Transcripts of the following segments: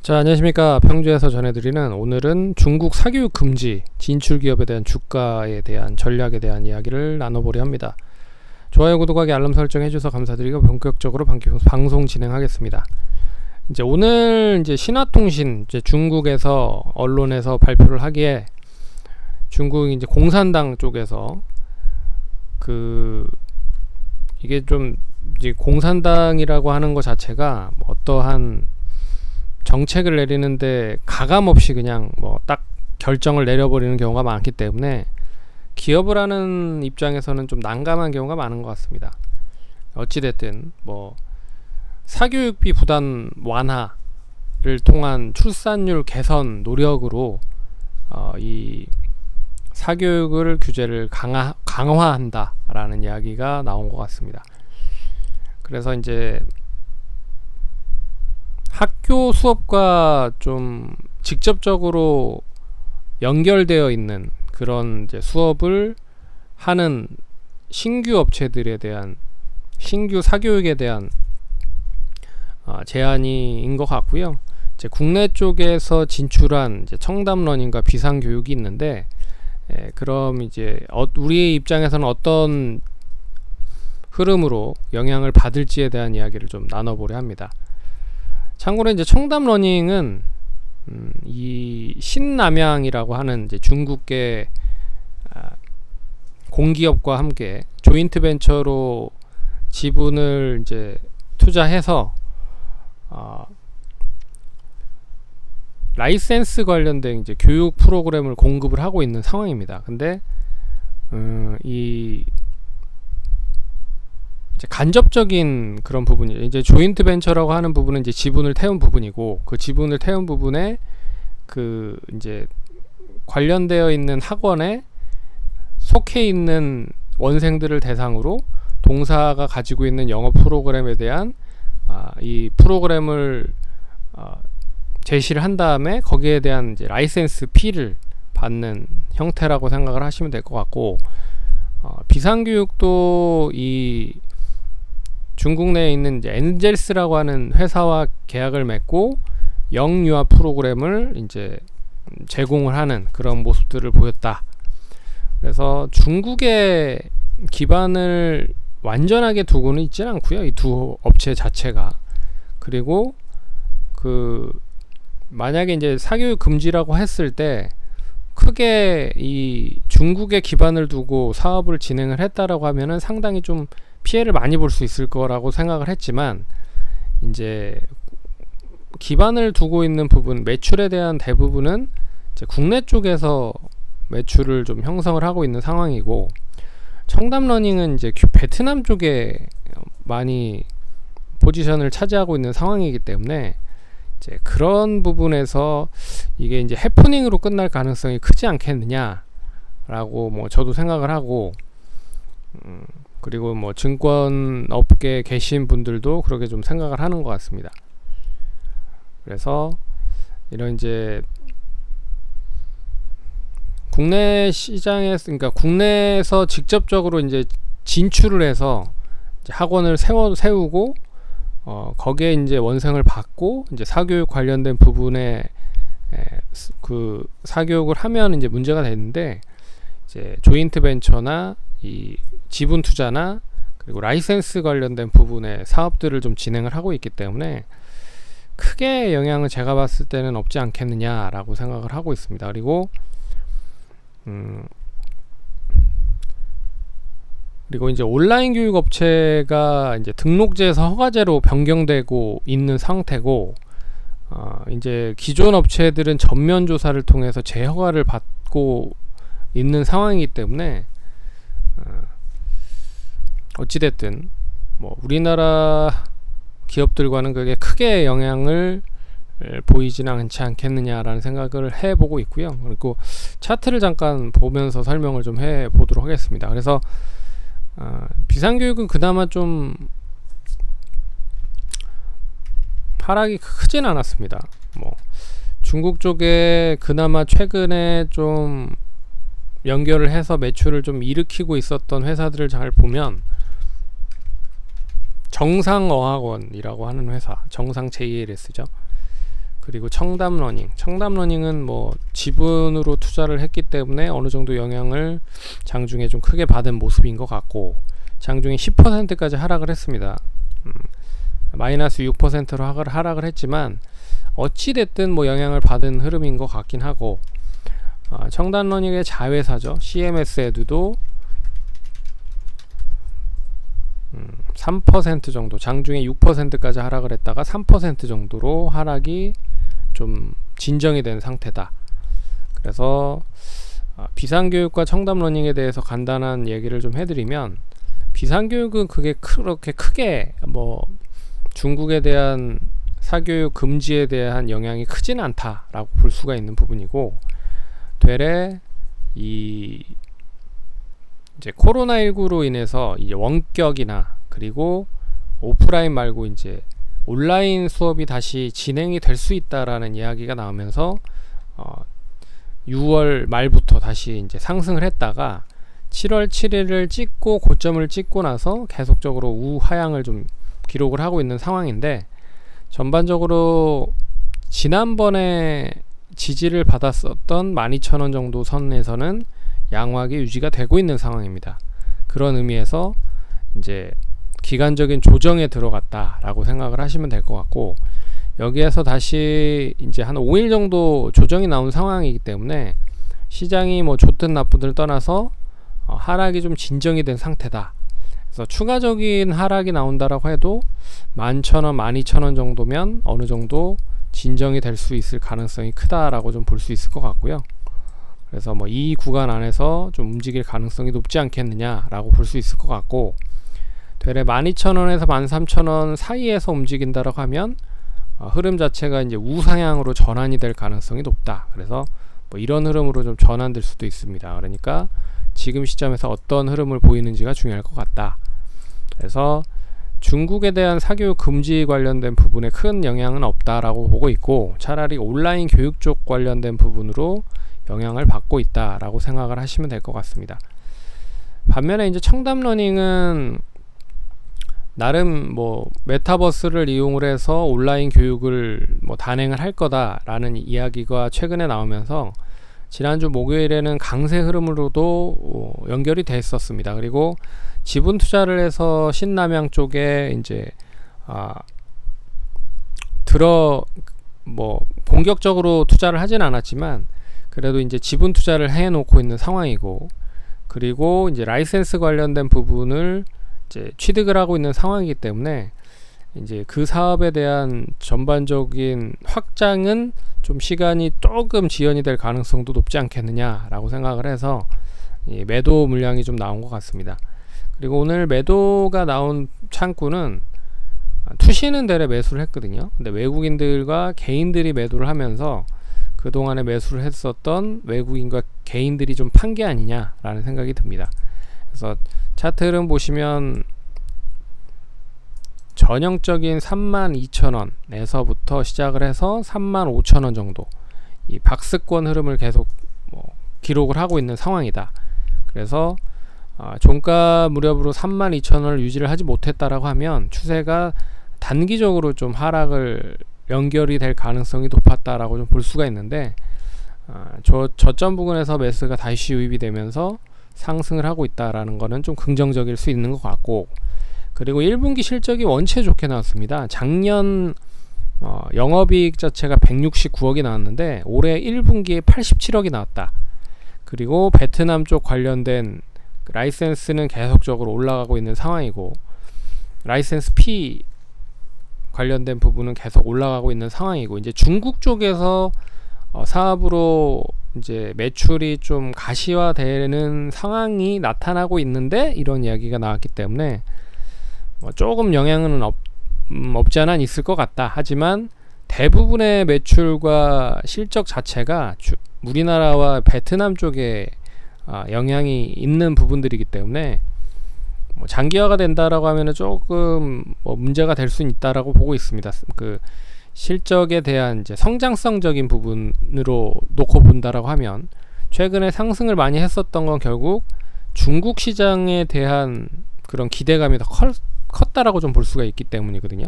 자, 안녕하십니까. 평주에서 전해드리는 오늘은 중국 사교육 금지 진출 기업에 대한 주가에 대한 전략에 대한 이야기를 나눠보려 합니다. 좋아요, 구독하기, 알람 설정 해주셔서 감사드리고 본격적으로 방송 진행하겠습니다. 이제 오늘 이제 신화통신 이제 중국에서 언론에서 발표를 하기에 중국 이제 공산당 쪽에서 이게 좀 이제 공산당이라고 하는 것 자체가 어떠한 정책을 내리는데 가감없이 그냥 딱 결정을 내려버리는 경우가 많기 때문에 기업을 하는 입장에서는 좀 난감한 경우가 많은 것 같습니다. 어찌됐든 사교육비 부담 완화를 통한 출산율 개선 노력으로 이 사교육을 규제를 강화한다라는 이야기가 나온 것 같습니다. 그래서 이제 학교 수업과 좀 직접적으로 연결되어 있는 그런 이제 수업을 하는 신규 업체들에 대한 신규 사교육에 대한 제한인 것 같고요. 이제 국내 쪽에서 진출한 이제 청담러닝과 비상교육이 있는데, 그럼 이제 우리의 입장에서는 어떤 흐름으로 영향을 받을지에 대한 이야기를 좀 나눠보려 합니다. 참고로 이제 청담러닝은 이 신남양이라고 하는 이제 중국계 공기업과 함께 조인트 벤처로 지분을 이제 투자해서 라이센스 관련된 이제 교육 프로그램을 공급을 하고 있는 상황입니다. 근데 이 이제 간접적인 그런 부분이 이제 조인트 벤처라고 하는 부분은 이제 지분을 태운 부분이고, 그 지분을 태운 부분에 그 이제 관련되어 있는 학원에 속해 있는 원생들을 대상으로 동사가 가지고 있는 영어 프로그램에 대한 이 프로그램을 제시를 한 다음에 거기에 대한 이제 라이센스 피를 받는 형태라고 생각을 하시면 될 것 같고, 비상교육도 이 중국 내에 있는 이제 엔젤스라고 하는 회사와 계약을 맺고 영유아 프로그램을 이제 제공을 하는 그런 모습들을 보였다. 그래서 중국의 기반을 완전하게 두고는 있지는 않고요, 이 두 업체 자체가. 그리고 만약에 이제 사교육 금지라고 했을 때 크게 이 중국의 기반을 두고 사업을 진행을 했다라고 하면은 상당히 좀 피해를 많이 볼 수 있을 거라고 생각을 했지만, 이제 기반을 두고 있는 부분, 매출에 대한 대부분은 이제 국내 쪽에서 매출을 좀 형성을 하고 있는 상황이고, 청담러닝은 이제 베트남 쪽에 많이 포지션을 차지하고 있는 상황이기 때문에 이제 그런 부분에서 이게 이제 해프닝으로 끝날 가능성이 크지 않겠느냐라고 저도 생각을 하고, 그리고 증권 업계에 계신 분들도 그렇게 좀 생각을 하는 것 같습니다. 그래서 이런 이제 국내 시장에서, 그러니까 국내에서 직접적으로 이제 진출을 해서 이제 학원을 세우고 거기에 이제 원생을 받고 이제 사교육 관련된 부분에 그 사교육을 하면 이제 문제가 되는데, 이제 조인트 벤처나 이 지분 투자나 그리고 라이센스 관련된 부분의 사업들을 좀 진행을 하고 있기 때문에 크게 영향은 제가 봤을 때는 없지 않겠느냐라고 생각을 하고 있습니다. 그리고 이제 온라인 교육 업체가 이제 등록제에서 허가제로 변경되고 있는 상태고, 이제 기존 업체들은 전면 조사를 통해서 재허가를 받고 있는 상황이기 때문에 어찌됐든 우리나라 기업들과는 그게 크게 영향을 보이지는 않지 않겠느냐라는 생각을 해보고 있고요. 그리고 차트를 잠깐 보면서 설명을 좀 해보도록 하겠습니다. 그래서 비상교육은 그나마 좀 하락이 크진 않았습니다. 중국 쪽에 그나마 최근에 좀 연결을 해서 매출을 좀 일으키고 있었던 회사들을 잘 보면 정상어학원이라고 하는 회사, 정상 JLS죠. 그리고 청담러닝은 뭐 지분으로 투자를 했기 때문에 어느 정도 영향을 장중에 좀 크게 받은 모습인 것 같고, 장중에 10%까지 하락을 했습니다. 마이너스 6%로 하락을 했지만 어찌됐든 뭐 영향을 받은 흐름인 것 같긴 하고, 청담러닝의 자회사죠, CMS에도 3% 정도, 장중에 6%까지 하락을 했다가 3% 정도로 하락이 좀 진정이 된 상태다. 그래서 비상교육과 청담러닝에 대해서 간단한 얘기를 좀 해드리면, 비상교육은 그게 그렇게 크게 뭐 중국에 대한 사교육 금지에 대한 영향이 크진 않다라고 볼 수가 있는 부분이고, 되레 이제 코로나19로 인해서 이제 원격이나 그리고 오프라인 말고 이제 온라인 수업이 다시 진행이 될 수 있다라는 이야기가 나오면서 6월 말부터 다시 이제 상승을 했다가 7월 7일을 찍고 고점을 찍고 나서 계속적으로 우하향을 좀 기록을 하고 있는 상황인데, 전반적으로 지난번에 지지를 받았었던 12,000원 정도 선에서는 양호하게 유지가 되고 있는 상황입니다. 그런 의미에서 이제 기간적인 조정에 들어갔다라고 생각을 하시면 될 것 같고, 여기에서 다시 이제 한 5일 정도 조정이 나온 상황이기 때문에 시장이 뭐 좋든 나쁘든 떠나서 하락이 좀 진정이 된 상태다. 그래서 추가적인 하락이 나온다라고 해도 11,000원, 12,000원 정도면 어느 정도 진정이 될 수 있을 가능성이 크다라고 좀 볼 수 있을 것 같고요. 그래서 뭐 이 구간 안에서 좀 움직일 가능성이 높지 않겠느냐라고 볼 수 있을 것 같고, 되레 12,000원에서 13,000원 사이에서 움직인다라고 하면 흐름 자체가 이제 우상향으로 전환이 될 가능성이 높다. 그래서 뭐 이런 흐름으로 좀 전환될 수도 있습니다. 그러니까 지금 시점에서 어떤 흐름을 보이는지가 중요할 것 같다. 그래서 중국에 대한 사교육 금지 관련된 부분에 큰 영향은 없다라고 보고 있고, 차라리 온라인 교육 쪽 관련된 부분으로 영향을 받고 있다라고 생각을 하시면 될 것 같습니다. 반면에 이제 청담러닝은 나름 뭐 메타버스를 이용을 해서 온라인 교육을 뭐 단행을 할 거다라는 이야기가 최근에 나오면서 지난주 목요일에는 강세 흐름으로도 연결이 됐었습니다. 그리고 지분 투자를 해서 신남향 쪽에 이제 뭐 본격적으로 투자를 하진 않았지만 그래도 이제 지분 투자를 해 놓고 있는 상황이고, 그리고 이제 라이센스 관련된 부분을 이제 취득을 하고 있는 상황이기 때문에 이제 그 사업에 대한 전반적인 확장은 좀 시간이 조금 지연이 될 가능성도 높지 않겠느냐라고 생각을 해서 이 매도 물량이 좀 나온 것 같습니다. 그리고 오늘 매도가 나온 창구는 투시는 대래 매수를 했거든요. 근데 외국인들과 개인들이 매도를 하면서 그동안에 매수를 했었던 외국인과 개인들이 좀 판 게 아니냐라는 생각이 듭니다. 그래서 차트 흐름 보시면 전형적인 32,000원에서부터 시작을 해서 35,000원 정도 이 박스권 흐름을 계속 기록을 하고 있는 상황이다. 그래서 종가 무렵으로 32,000원을 유지를 하지 못했다라고 하면 추세가 단기적으로 좀 하락을 연결이 될 가능성이 높았다라고 좀 볼 수가 있는데, 저점 부근에서 매수가 다시 유입이 되면서 상승을 하고 있다라는 거는 좀 긍정적일 수 있는 것 같고, 그리고 1분기 실적이 원체 좋게 나왔습니다. 작년 영업이익 자체가 169억이 나왔는데 올해 1분기에 87억이 나왔다. 그리고 베트남 쪽 관련된 라이센스는 계속적으로 올라가고 있는 상황이고, 라이센스 피 관련된 부분은 계속 올라가고 있는 상황이고, 이제 중국 쪽에서 사업으로 이제 매출이 좀 가시화되는 상황이 나타나고 있는데 이런 이야기가 나왔기 때문에 조금 영향은 없지 않아 있을 것 같다. 하지만 대부분의 매출과 실적 자체가 우리나라와 베트남 쪽에 영향이 있는 부분들이기 때문에 장기화가 된다라고 하면은 조금 문제가 될 수 있다라고 보고 있습니다. 그 실적에 대한 이제 성장성적인 부분으로 놓고 본다라고 하면 최근에 상승을 많이 했었던 건 결국 중국 시장에 대한 그런 기대감이 더 컸다라고 좀 볼 수가 있기 때문이거든요.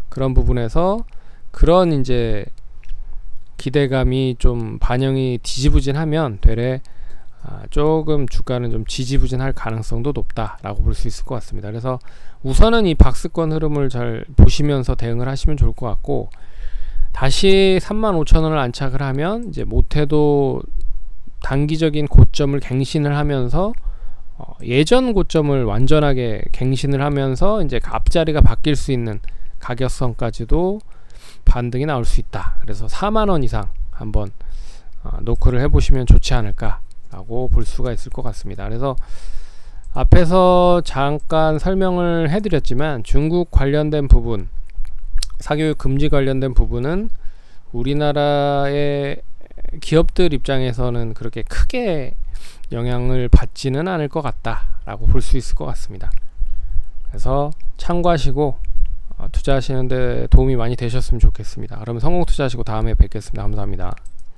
그런 부분에서 그런 이제 기대감이 좀 반영이 뒤지부진하면 되레 조금 주가는 좀 지지부진할 가능성도 높다라고 볼 수 있을 것 같습니다. 그래서 우선은 이 박스권 흐름을 잘 보시면서 대응을 하시면 좋을 것 같고, 다시 35,000원을 안착을 하면 이제 못해도 단기적인 고점을 갱신을 하면서 예전 고점을 완전하게 갱신을 하면서 이제 앞자리가 바뀔 수 있는 가격선까지도 반등이 나올 수 있다. 그래서 4만원 이상 한번 노크를 해보시면 좋지 않을까 라고 볼 수가 있을 것 같습니다. 그래서 앞에서 잠깐 설명을 해드렸지만 중국 관련된 부분, 사교육 금지 관련된 부분은 우리나라의 기업들 입장에서는 그렇게 크게 영향을 받지는 않을 것 같다라고 볼 수 있을 것 같습니다. 그래서 참고하시고 투자하시는데 도움이 많이 되셨으면 좋겠습니다. 그러면 성공 투자하시고 다음에 뵙겠습니다. 감사합니다.